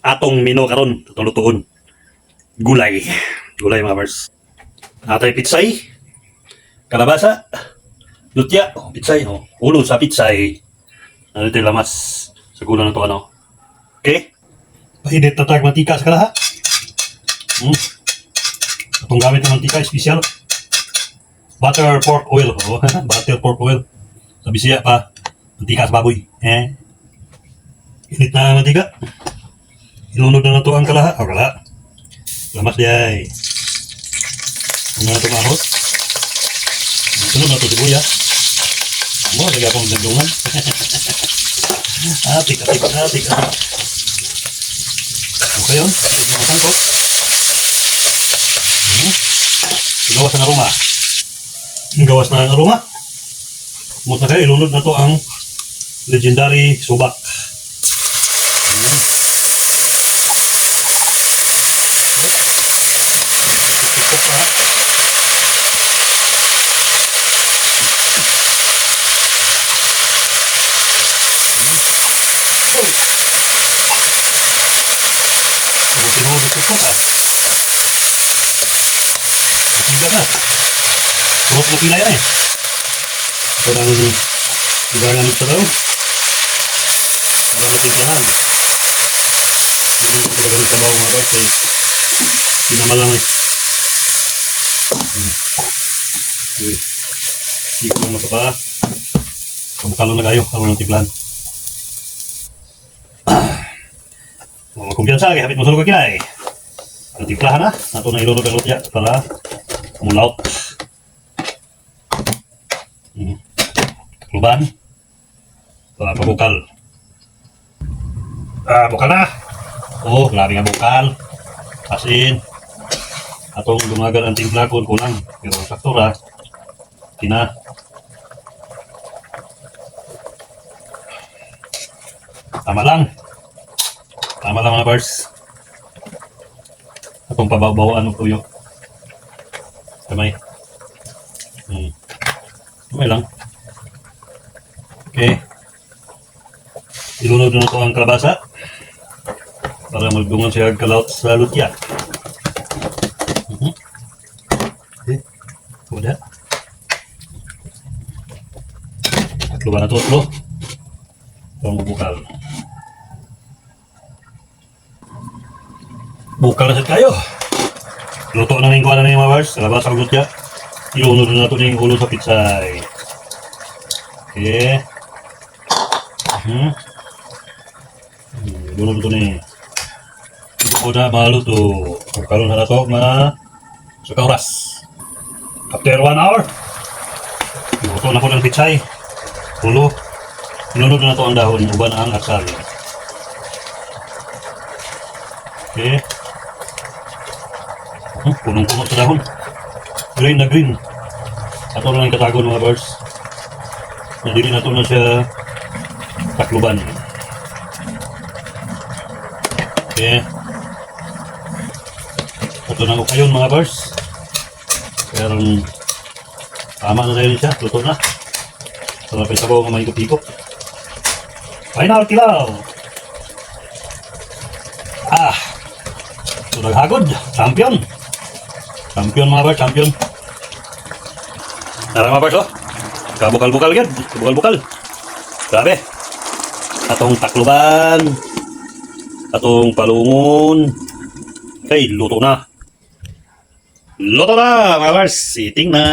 atong mino karon, atong lutuon. Gulay. Gulay mga bars. Atay pitsay, kalabasa, lutya, pitsay, ulo sa pitsay. Ano ito yung lamas sa gulay na ito, ano? Okay? Painit na tag mantika sa kalaha. Itong gamit ng mantika, special. Butter pork oil. Butter pork oil. Sabi siya pa, mantika sa baboy. Init na mantika. Ilunod na ito ang kalaha. Kalaha. Lamas diay. Ano na ito mahot? Sunod na ito sibuyas. Lagi akong gandungan. Atik. Okay yun. Ito yung matangkot. Gawas na aroma. Gawas na ang aroma. Muna kayo, ilunod na ito ang legendary subak. Terus lebih layak ya. Kurang hidangan itu tahu. Kalau tindahan. Ini kita ganun sa bawang mga bars. Pinamalang eh. Hindi ko lang masapa. Kabukalo na kayo. Ako ng tiplan. Kumpiyansa kaya hapit masulog ka kinay. Ang tiplahan na. Ito na ilunod ang lutya para mulaot. Kluban para pabukal. Bukal na. Oh, grabe nga bukal. Asin. Atong dumagal ang timplakon kunang. Pero sakto ra. Kina. Tama lang mga bars. Atong pabawaan ng tuyo. Kamay. Kamay lang. Okay. Ilunod na ito ang kalabasa para magdungan siya kalaot sa lutya. Okay. Kuda. Tatlo ba na ito? Tatlo. Itong bukal. Bukal na siya tayo. Luto na yung kuha na yung mga bars. Kalabasa ang lutya. Ilunod na ito yung ulo sa pitsay. Okay. Ilunod ito na ito po na maluto. Pagkaroon na ito mga sa oras. After 1 hour, luto na po ng pitsay. Ulo. Ilunod na ito ang dahon. Uban ang asal. Okay. Punong-puno sa dahon. Green na green. Ato na yung katagon mga birds. Nadili na ito na siya takluban. Okay. Ito na ukayon mga birds. Pero tama na tayo siya. Luto na. Ito na pisabaw ng mga ikot-ikot. Final kilaw. Ito naghagod. Champion. Champion mga bars, champion. Nara mga bars, oh. Kabukal-bukal yan. Bukal-bukal. Grabe. Atong takluban. Atong palungon. Okay, luto na. Luto na mga bars. Siting na.